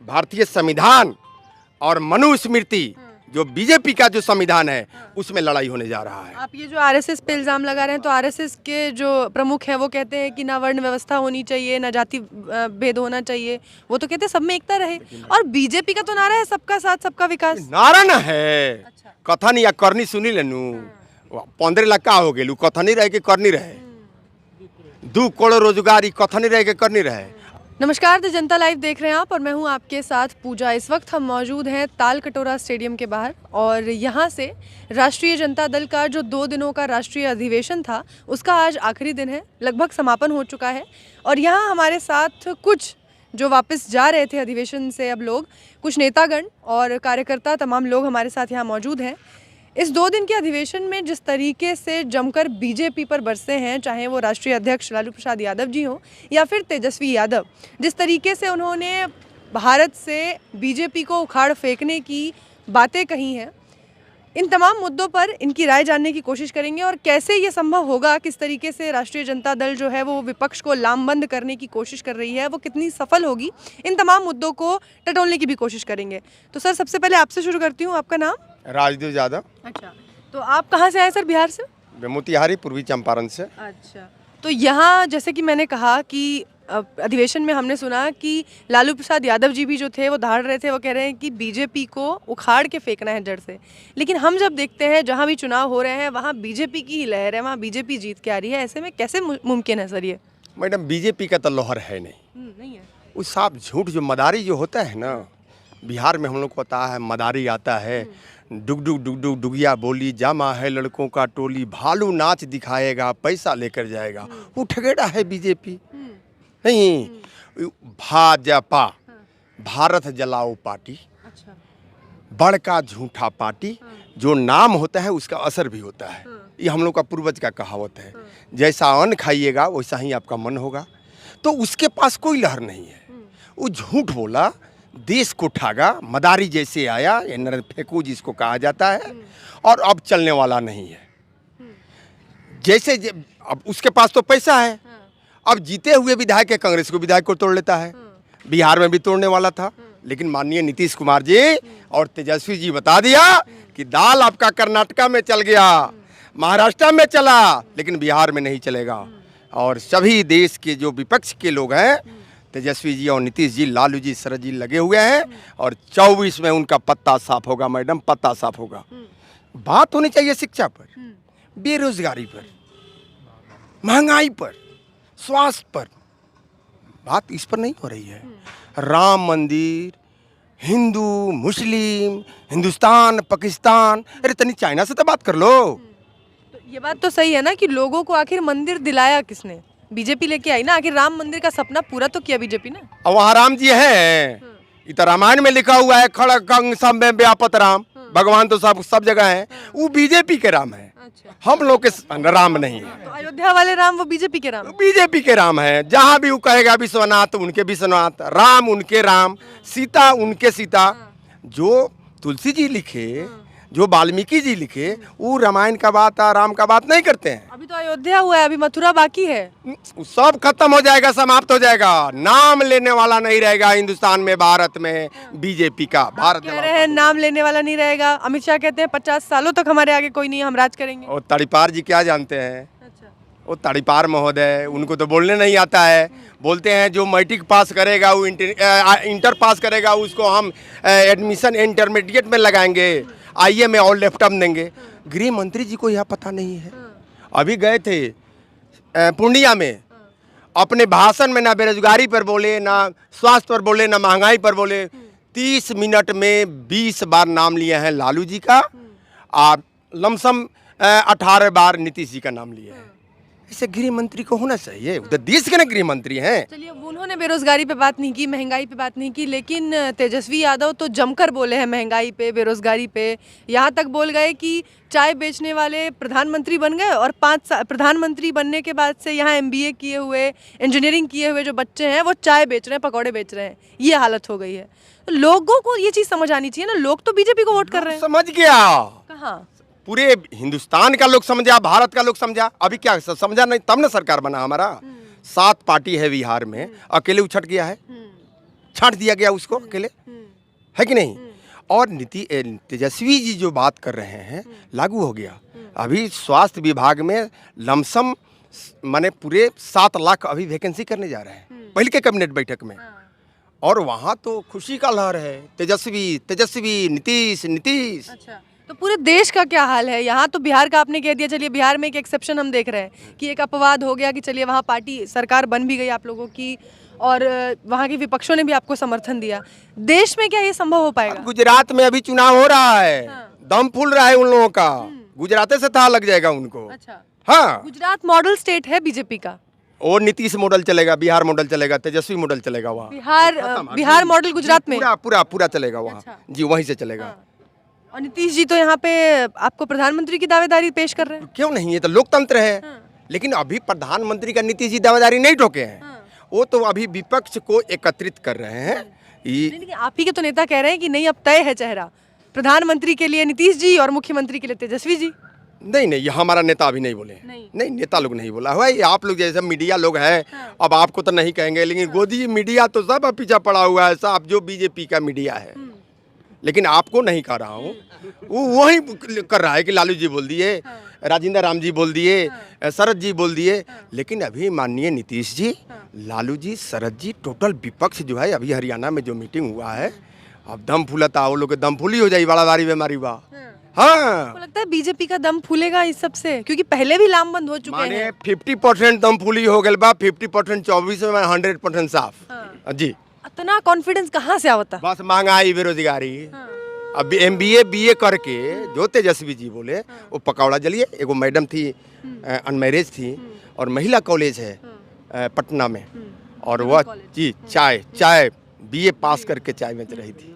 भारतीय संविधान और मनुस्मृति जो बीजेपी का जो संविधान है उसमें लड़ाई होने जा रहा है। आप ये जो आरएसएस पे इल्ज़ाम लगा रहे हैं, तो आरएसएस के जो प्रमुख हैं वो कहते हैं कि ना वर्ण व्यवस्था होनी चाहिए, ना जाति भेद होना चाहिए। वो तो कहते हैं सब में एकता रहे। और बीजेपी का तो नारा है सबका साथ सबका विकास। नारा न है, अच्छा। कथन या करनी सुनी लेनू 15 लाख का हो गेलू, कथनी रहे कि करनी रहे, 2 करोड़ रोजगारी कथनी रहे कि करनी रहे। नमस्कार, द जनता लाइव देख रहे हैं आप और मैं हूं आपके साथ पूजा। इस वक्त हम मौजूद हैं ताल कटोरा स्टेडियम के बाहर और यहां से राष्ट्रीय जनता दल का जो 2 दिनों का राष्ट्रीय अधिवेशन था उसका आज आखिरी दिन है, लगभग समापन हो चुका है। और यहां हमारे साथ कुछ जो वापस जा रहे थे अधिवेशन से अब लोग, कुछ नेतागण और कार्यकर्ता, तमाम लोग हमारे साथ यहाँ मौजूद हैं। इस 2 दिन के अधिवेशन में जिस तरीके से जमकर बीजेपी पर बरसे हैं, चाहे वो राष्ट्रीय अध्यक्ष लालू प्रसाद यादव जी हों या फिर तेजस्वी यादव, जिस तरीके से उन्होंने भारत से बीजेपी को उखाड़ फेंकने की बातें कही हैं, इन तमाम मुद्दों पर इनकी राय जानने की कोशिश करेंगे और कैसे ये संभव होगा, किस तरीके से राष्ट्रीय जनता दल जो है वो विपक्ष को लामबंद करने की कोशिश कर रही है, वो कितनी सफल होगी, इन तमाम मुद्दों को टटोलने की भी कोशिश करेंगे। तो सर, सबसे पहले आपसे शुरू करती हूँ। आपका नाम? राजदेव यादव। अच्छा, तो आप कहाँ से आए सर? बिहार से? मोतिहारी, पूर्वी चंपारण से। अच्छा, तो यहाँ जैसे कि मैंने कहा कि अधिवेशन में हमने सुना कि लालू प्रसाद यादव जी भी जो थे वो धाड़ रहे थे, वो कह रहे हैं कि बीजेपी को उखाड़ के फेंकना है जड़ से। लेकिन हम जब देखते हैं जहाँ भी चुनाव हो रहे हैं वहाँ बीजेपी की ही लहर है, वहाँ बीजेपी जीत के आ रही है। ऐसे में कैसे मुमकिन है सर ये? मैडम, बीजेपी का तो लहर है नहीं है। वो साफ झूठ, जो मदारी जो होता है ना, बिहार में हम लोग को पता है मदारी आता है। डुग डुग डुग डुग डुगिया बोली, जामा है लड़कों का टोली, भालू नाच दिखाएगा, पैसा लेकर जाएगा, वो ठगेड़ा है बीजेपी। नहीं, भाजपा, भारत जलाओ पार्टी, अच्छा, बड़का झूठा पार्टी। जो नाम होता है उसका असर भी होता है। ये हम लोग का पूर्वज का कहावत है, जैसा अन्न खाइएगा वैसा ही आपका मन होगा। तो उसके पास कोई लहर नहीं है, वो झूठ बोला, देश को ठगा, मदारी जैसे आया, ये नरेंद्र फेंकू जिसको कहा जाता है, और अब चलने वाला नहीं है। जैसे अब उसके पास तो पैसा है, अब जीते हुए विधायक है, कांग्रेस को विधायक को तोड़ लेता है। बिहार में भी तोड़ने वाला था, लेकिन माननीय नीतीश कुमार जी और तेजस्वी जी बता दिया कि दाल आपका कर्नाटका में चल गया, महाराष्ट्र में चला, लेकिन बिहार में नहीं चलेगा। और सभी देश के जो विपक्ष के लोग हैं, तेजस्वी जी और नीतीश जी, लालू जी, शरद जी लगे हुए हैं और 24 में उनका पत्ता साफ होगा। मैडम, पत्ता साफ होगा। बात होनी चाहिए शिक्षा पर, बेरोजगारी पर, महंगाई पर, स्वास्थ्य पर। बात इस पर नहीं हो रही है। राम मंदिर, हिंदू मुस्लिम, हिंदुस्तान पाकिस्तान, अरे तनी चाइना से तो बात कर लो। तो ये बात तो सही है ना कि लोगों को आखिर मंदिर दिलाया किसने? बीजेपी लेके आई ना। आखिर राम मंदिर का सपना पूरा तो किया बीजेपी ने। अब वहाँ राम जी हैं, इधर रामायण में लिखा हुआ है, खड़ग सब में व्यापत राम, भगवान तो सब जगह है। वो बीजेपी के राम है, हम लोग के राम नहीं है। तो अयोध्या वाले राम वो बीजेपी के राम? बीजेपी के राम है। जहाँ भी वो कहेगा विश्वनाथ, उनके विश्वनाथ, राम उनके राम, सीता उनके सीता। जो तुलसी जी लिखे, जो वाल्मीकि जी लिखे, वो रामायण का बात, राम का बात नहीं करते हैं। अभी तो अयोध्या हुआ है, अभी मथुरा बाकी है। सब खत्म हो जाएगा, समाप्त हो जाएगा। नाम लेने वाला नहीं रहेगा हिंदुस्तान में, भारत में बीजेपी का। भारत कह रहे हैं नाम लेने वाला नहीं रहेगा। अमित शाह कहते हैं 50 सालों तक हमारे आगे कोई नहीं, हम राज करेंगे। और तड़ीपार जी क्या जानते हैं? अच्छा, वो तड़ीपार महोदय, उनको तो बोलने नहीं आता है। बोलते हैं जो मैट्रिक पास करेगा, वो इंटर पास करेगा, उसको हम एडमिशन इंटरमीडिएट में लगाएंगे, आइए में और लैपटॉप देंगे। गृह मंत्री जी को यह पता नहीं है। अभी गए थे पूर्णिया में, अपने भाषण में ना बेरोजगारी पर बोले, ना स्वास्थ्य पर बोले, ना महंगाई पर बोले। 30 मिनट में 20 बार नाम लिए हैं लालू जी का, और लमसम 18 बार नीतीश जी का नाम लिया है। ऐसे गृह मंत्री को होना चाहिए, उधर देश के ना गृह मंत्री हैं। चलिए, उन्होंने बेरोजगारी पे बात नहीं की, महंगाई पे बात नहीं की, लेकिन तेजस्वी यादव तो जमकर बोले हैं महंगाई पे, बेरोजगारी पे। यहाँ तक बोल गए कि चाय बेचने वाले प्रधानमंत्री बन गए और 5 प्रधानमंत्री बनने के बाद से यहाँ MBA किए हुए, इंजीनियरिंग किए हुए जो बच्चे हैं वो चाय बेच रहे हैं, पकौड़े बेच रहे हैं। ये हालत हो गई है। तो लोगों को ये चीज़ समझ आनी चाहिए ना। लोग तो बीजेपी को वोट कर रहे हैं। समझ गया, कहाँ? पूरे हिंदुस्तान का लोग समझा, भारत का लोग समझा। अभी क्या समझा नहीं, तब ना सरकार बना हमारा। 7 पार्टी है बिहार में, अकेले उछट गया है। छांट दिया गया उसको अकेले, है कि नहीं। और तेजस्वी जी जो बात कर रहे हैं लागू हो गया। अभी स्वास्थ्य विभाग में लमसम माने पूरे 7 लाख अभी वैकेंसी करने जा रहे हैं पहले के कैबिनेट बैठक में। और वहाँ तो खुशी का लहर है, तेजस्वी तेजस्वी, नीतीश नीतीश। अच्छा, तो पूरे देश का क्या हाल है? यहाँ तो बिहार का आपने कह दिया, चलिए बिहार में एक एक्सेप्शन हम देख रहे हैं कि एक अपवाद हो गया कि चलिए वहाँ पार्टी सरकार बन भी गई आप लोगों की और वहाँ के विपक्षों ने भी आपको समर्थन दिया। देश में क्या ये संभव हो पाएगा? गुजरात में अभी चुनाव हो रहा है, दम फूल रहा है उन लोगों का, गुजरात से था लग जाएगा उनको। अच्छा, हाँ, गुजरात मॉडल स्टेट है बीजेपी का, और नीतीश मॉडल चलेगा, बिहार मॉडल चलेगा, तेजस्वी मॉडल चलेगा वहाँ। बिहार मॉडल गुजरात में पूरा पूरा पूरा चलेगा वहाँ। अच्छा। जी, वहीं से चलेगा। और नीतीश जी तो यहाँ पे आपको प्रधानमंत्री की दावेदारी पेश कर रहे हैं। क्यों नहीं, ये तो लोकतंत्र है। लेकिन अभी प्रधानमंत्री का नीतीश जी दावेदारी नहीं ठोके हैं, वो तो अभी विपक्ष को एकत्रित कर रहे हैं। लेकिन आप ही के तो नेता कह रहे हैं कि नहीं अब तय है चेहरा, प्रधानमंत्री के लिए नीतीश जी और मुख्यमंत्री के लिए तेजस्वी जी। नहीं नहीं, ये हमारा नेता अभी नहीं बोले। नहीं, नेता लोग नहीं बोला हुआ है, आप लोग जैसे मीडिया लोग हैं। अब आपको तो नहीं कहेंगे, लेकिन गोदी मीडिया तो सब पीछा पड़ा हुआ है, सब जो बीजेपी का मीडिया है। लेकिन आपको नहीं कह रहा हूँ, वो वही कर रहा है कि लालू जी बोल दिए, राजेंद्र राम जी बोल दिए, शरद जी बोल दिए। लेकिन अभी माननीय नीतीश जी, लालू जी, शरद जी, टोटल विपक्ष जो है, अभी हरियाणा में जो मीटिंग हुआ है, अब दम फूलता, वो लोग दम फूली हो जाए, बड़ा बारी बेमारी बा। हाँ, तो लगता है बीजेपी का दम फूलेगा इस सब से, क्योंकि पहले भी लामबंद हो चुके हैं। 50% दम फूली हो गए बा, 50% 24 में 100% साफ। जी, इतना कॉन्फिडेंस कहाँ से आवता? बस महंगाई, बेरोजगारी। अब MBA BA करके जो तेजस्वी जी बोले, वो पकौड़ा जलिए। एगो मैडम थी, अनमैरिज थी, और महिला कॉलेज है पटना में, और वह जी चाय BA पास करके चाय बेच रही थी।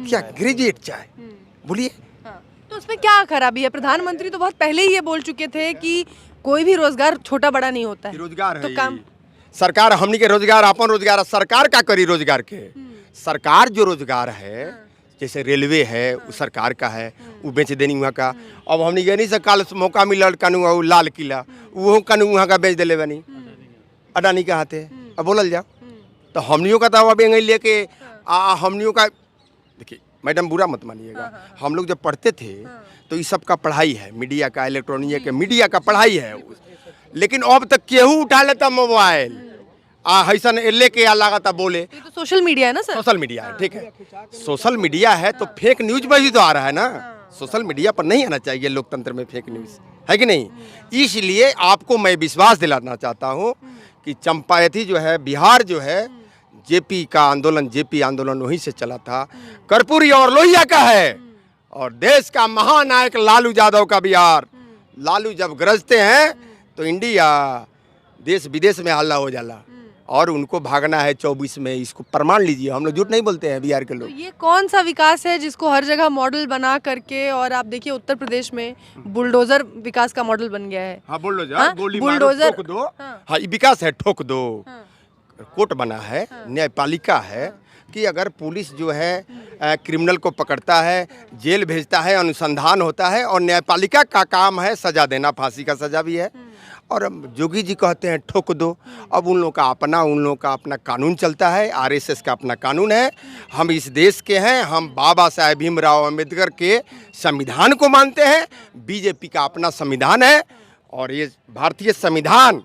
क्या ग्रेजुएट चाय, बोलिए। तो उसमें क्या खराबी है? प्रधानमंत्री तो बहुत पहले ही ये बोल चुके थे कि कोई भी रोजगार छोटा बड़ा नहीं होता है। रोजगार है तो काम सरकार, हमनी के रोजगार, अपन रोजगार, सरकार का करी रोजगार के। सरकार जो रोजगार है, जैसे रेलवे है, वो सरकार का है, वो बेच देनी वहाँ का। अब हमनी के नहीं से काल मौका मिलल कानू लाल किला, वो कानू वहाँ का बेच दिले बनी, अडानी के हाथे। अब बोलल जाओ तो हमनियों का तो अब लेके हमनियों का, देखिए मैडम बुरा मत मानिएगा, हम लोग जब पढ़ते थे तो इस सब का पढ़ाई है, मीडिया का, इलेक्ट्रॉनिक के मीडिया का पढ़ाई है। लेकिन अब तक केहू उठा लेता मोबाइल, हैसन लेके आ लगाता बोले। तो सोशल मीडिया है ना सर? सोशल मीडिया है, ठीक है, सोशल मीडिया है तो फेक न्यूज में भी तो आ रहा है ना। सोशल मीडिया पर नहीं आना चाहिए लोकतंत्र में फेक न्यूज, है कि नहीं। इसलिए आपको मैं विश्वास दिलाना चाहता हूँ कि चंपावती जो है, बिहार जो है, जेपी आंदोलन वहीं से चला था, कर्पूरी और लोहिया का है, और देश का महानायक लालू यादव का बिहार। लालू जब गरजते हैं तो इंडिया देश विदेश में हल्ला हो जाला, और उनको भागना है 24 में। इसको प्रमाण लीजिए, हम लोग झूठ नहीं बोलते हैं बिहार के लोग। तो ये कौन सा विकास है जिसको हर जगह मॉडल बना करके, और आप देखिए उत्तर प्रदेश में बुलडोजर विकास का मॉडल बन गया है। हाँ, बुलडोजर, हाँ? गोली बुलडोजर, मारो, ठोक दो। हाँ, ये विकास है, ठोक दो। कोर्ट बना है, न्यायपालिका है कि अगर पुलिस जो है क्रिमिनल को पकड़ता है, जेल भेजता है, अनुसंधान होता है, और न्यायपालिका का काम है सजा देना, फांसी का सजा भी है। और जोगी जी कहते हैं ठोक दो। अब उन लोगों का अपना कानून चलता है, RSS का अपना कानून है। हम इस देश के हैं, हम बाबा साहेब भीमराव अम्बेडकर के संविधान को मानते हैं। बीजेपी का अपना संविधान है, और ये भारतीय संविधान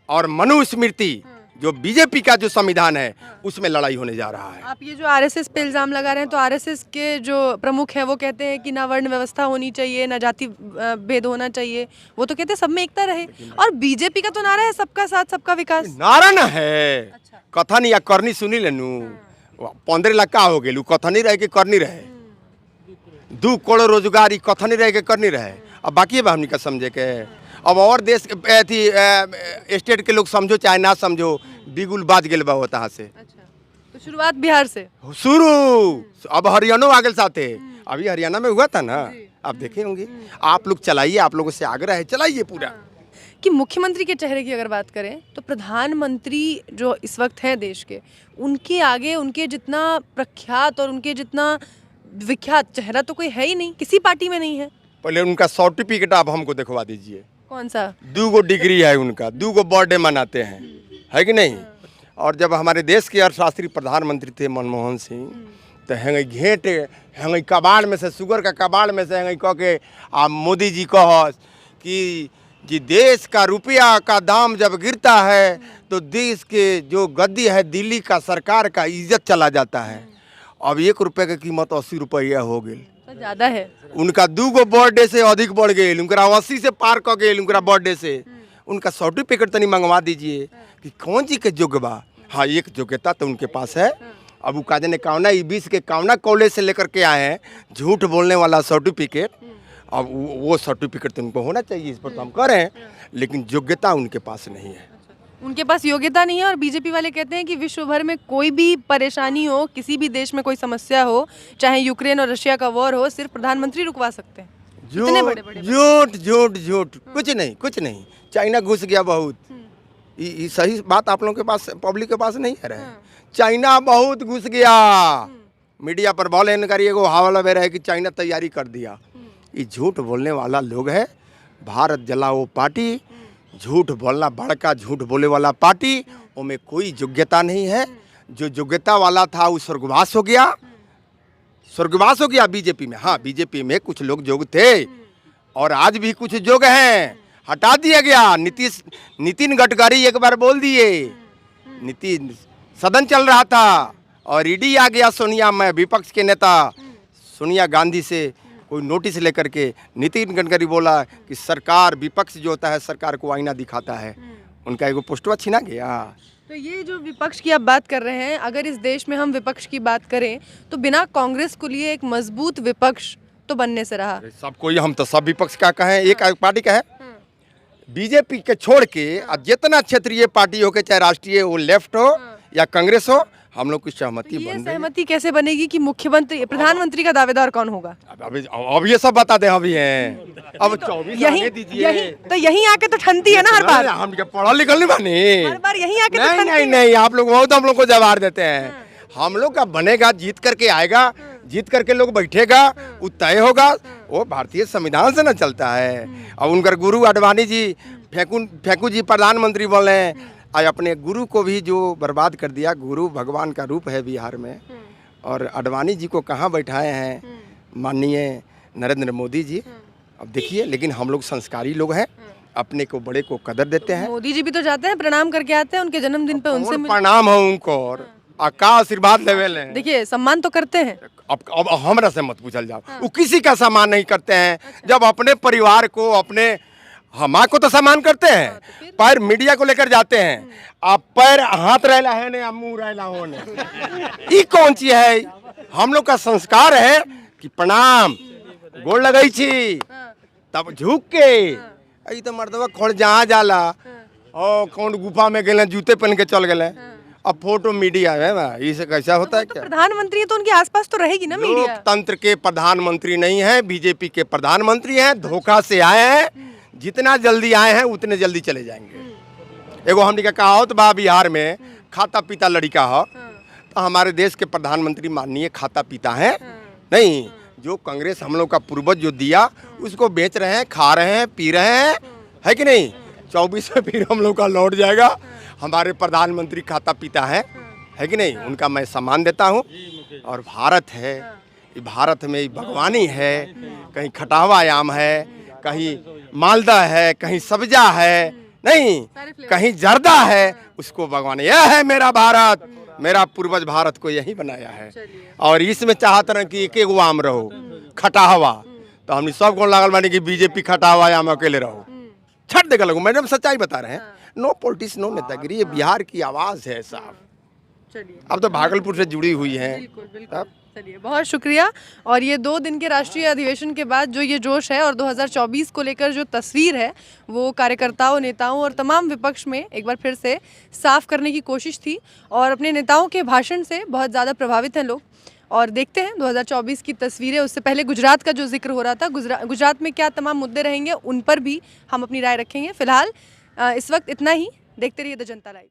और मनुस्मृति जो बीजेपी का जो संविधान है, उसमें लड़ाई होने जा रहा है। आप ये जो RSS पे इल्जाम लगा रहे हैं, तो RSS के जो प्रमुख हैं वो कहते हैं कि ना वर्ण व्यवस्था होनी चाहिए, ना जाति भेद होना चाहिए, वो तो कहते हैं सब में एकता रहे। और बीजेपी का तो नारा है सबका साथ सबका विकास। नारा ना है, कथन या करनी सुनी लेनू 15 लाख का हो गेलू, कथनी रहे के करनी रहे, 2 करोड़ रोजगारी कथनी रहे के करनी रहे। अब बाकी हमनी का समझे के, अब और देश के स्टेट के लोग समझो चाहे ना समझो, बिगुल बाज गेल बा होता से। अच्छा, तो शुरुआत बिहार से शुरू, अब हरियाणा आ गए साथे। अभी हरियाणा में हुआ था ना, आप देखे होंगे। आप लोग चलाइए, आप लोगों से आग्रह है, चलाइए पूरा। कि मुख्यमंत्री के चेहरे की अगर बात करें तो प्रधानमंत्री जो इस वक्त हैं देश के, उनके आगे उनके जितना प्रख्यात और उनके जितना विख्यात चेहरा तो कोई है ही नहीं, किसी पार्टी में नहीं है। पहले उनका सर्टिफिकेट आप हमको दिखवा दीजिए। कौन सा? 2 डिग्री है उनका, 2 बर्थडे मनाते हैं, है कि नहीं। और जब हमारे देश के अर्थशास्त्री प्रधानमंत्री थे मनमोहन सिंह, तो हेंगे घेंट हेंगे कबाड़ में से, शुगर का कबाड़ में से हेंगे कह के आप मोदी जी कह कि जी देश का रुपया का दाम जब गिरता है तो देश के जो गद्दी है दिल्ली का सरकार का इज्जत चला जाता है। अब 1 रुपये की कीमत 80 रुपया हो गई, तो ज़्यादा है। उनका 2 बर्थडे से अधिक बढ़ गई, उनका 80 से पार कर गई उनका बर्थडे से। उनका सर्टिफिकेट तनी मंगवा दीजिए कि कौन जी के योग्य बा। हाँ, एक योग्यता तो उनके पास है। अब वो काजने कावना 20 के कावना कॉलेज से लेकर के आए हैं झूठ बोलने वाला सर्टिफिकेट। अब वो सर्टिफिकेट तो उनको होना चाहिए, इस पर तो हम कह रहे हैं, लेकिन योग्यता उनके पास नहीं है। उनके पास योग्यता नहीं है और बीजेपी वाले कहते हैं कि विश्व भर में कोई भी परेशानी हो, किसी भी देश में कोई समस्या हो, चाहे यूक्रेन और रशिया का वॉर हो, सिर्फ प्रधानमंत्री रुकवा सकते हैं। झूठ झूठ झूठ, कुछ नहीं। चाइना घुस गया बहुत, ये सही बात आप लोगों के पास, पब्लिक के पास नहीं है। चाइना बहुत घुस गया, मीडिया पर बोले एगो हवाला में रहे कि चाइना तैयारी कर दिया। ये झूठ बोलने वाला लोग है। भारत जलाओ पार्टी, झूठ बोलना बड़का झूठ बोले वाला पार्टी, उनमें कोई योग्यता नहीं है। जो योग्यता वाला था वो स्वर्गवास हो गया बीजेपी में। हाँ, बीजेपी में कुछ लोग जोग थे और आज भी कुछ जोग हैं, हटा दिया गया। नितिन गडकरी एक बार बोल दिए, नितिन सदन चल रहा था और ईडी आ गया सोनिया में, विपक्ष के नेता सोनिया गांधी से कोई नोटिस लेकर के नितिन गडकरी बोला कि सरकार, विपक्ष जो होता है सरकार को आईना दिखाता है, उनका एगो पोस्टवा छीना गया। तो ये जो विपक्ष की आप बात कर रहे हैं, अगर इस देश में हम विपक्ष की बात करें तो बिना कांग्रेस को लिए एक मजबूत विपक्ष तो बनने से रहा। सबको हम तो सब विपक्ष का कहें, एक पार्टी का है। बीजेपी के छोड़ के जितना क्षेत्रीय पार्टी हो के, चाहे राष्ट्रीय हो, लेफ्ट हो या कांग्रेस हो, हम लोग की सहमति बन रही है। सहमति कैसे बनेगी कि मुख्यमंत्री, प्रधानमंत्री का दावेदार कौन होगा? अब ये सब बता दें अभी हैं। अब 24 आने दीजिए। तो यहीं आके तो ठनती है ना हर बार। हम क्या पढ़ा लिखल नहीं बने, हर बार यहीं आके तो ठनती है। नहीं, आप लोग बहुत हम लोग को जवाब देते हैं। हम लोग का बनेगा, जीत करके आएगा, जीत करके लोग बैठेगा, वो तय होगा। वो भारतीय संविधान से ना चलता है। अब उनका गुरु अडवाणी जी, फेंकू जी प्रधानमंत्री बोले हैं, आज अपने गुरु को भी जो बर्बाद कर दिया। गुरु भगवान का रूप है बिहार में, और अडवाणी जी को कहाँ बैठाए हैं माननीय नरेंद्र मोदी जी। अब देखिए, लेकिन हम लोग संस्कारी लोग हैं, अपने को बड़े को कदर देते हैं। मोदी जी भी तो जाते हैं, प्रणाम करके आते हैं उनके जन्मदिन पे, उनसे प्रणाम हो उनको और का आशीर्वाद लेवल है। देखिए, सम्मान तो करते हैं। अब हमरा से मत पूछल जाओ, वो किसी का सम्मान नहीं करते हैं। जब अपने परिवार को, अपने हमारे को तो सम्मान करते हैं, पैर मीडिया को लेकर जाते हैं। आप पैर हाथ रहला है ने, मुंह रहला हो ने, ये कौन चीज है? हम लोग का संस्कार है कि प्रणाम, गोड़ लगाई छी, तब झुक के। तो मर्दवा खोड़ जहाँ जाला और कौन गुफा में गए, जूते पहन के चल गए। अब फोटो मीडिया है ना, इसे कैसा होता है? क्या प्रधानमंत्री तो उनके आसपास तो रहेगी ना मीडिया। लोकतंत्र के प्रधानमंत्री नहीं है, बीजेपी के प्रधानमंत्री हैं। धोखा से आए हैं, जितना जल्दी आए हैं उतने जल्दी चले जाएंगे। एगो हमने का कहावत बा बिहार में, खाता पीता लड़का हो, तो हमारे देश के प्रधानमंत्री माननीय खाता पीता हैं नहीं। जो कांग्रेस हम लोग का पूर्वज जो दिया, उसको बेच रहे हैं, खा रहे हैं, पी रहे हैं, है कि नहीं? 24 में फिर हम लोग का लौट जाएगा। हमारे प्रधानमंत्री खाता पीता है कि नहीं? उनका मैं सम्मान देता हूँ। और भारत है, भारत में भगवानी है, कहीं खटावा आम है, कहीं मालदा है, कहीं सब्जा है, नहीं कहीं जर्दा है, उसको भगवान, यह है मेरा भारत, मेरा पूर्वज भारत को यही बनाया है। और इसमें चाहते रहे कि एक आम रहो, खटावा, तो हमने सब को लागल मानी कि बीजेपी खटावा आम अकेले रहो, छट देगा लोगों। मैडम सच्चाई बता रहे हैं, नो पॉलिटिक्स नो नेतागिरी, ये बिहार की आवाज़ है साहब। अब तो भागलपुर से जुड़ी हुई है। चलिए, बहुत शुक्रिया। और ये 2 दिन के राष्ट्रीय अधिवेशन के बाद जो ये जोश है और 2024 को लेकर जो तस्वीर है, वो कार्यकर्ताओं, नेताओं और तमाम विपक्ष में एक बार फिर से साफ करने की कोशिश थी। और अपने नेताओं के भाषण से बहुत ज़्यादा प्रभावित हैं लोग। और देखते हैं 2024 की तस्वीरें। उससे पहले गुजरात का जो जिक्र हो रहा था, गुजरात में क्या तमाम मुद्दे रहेंगे, उन पर भी हम अपनी राय रखेंगे। फिलहाल इस वक्त इतना ही। देखते रहिए द जनता लाइव।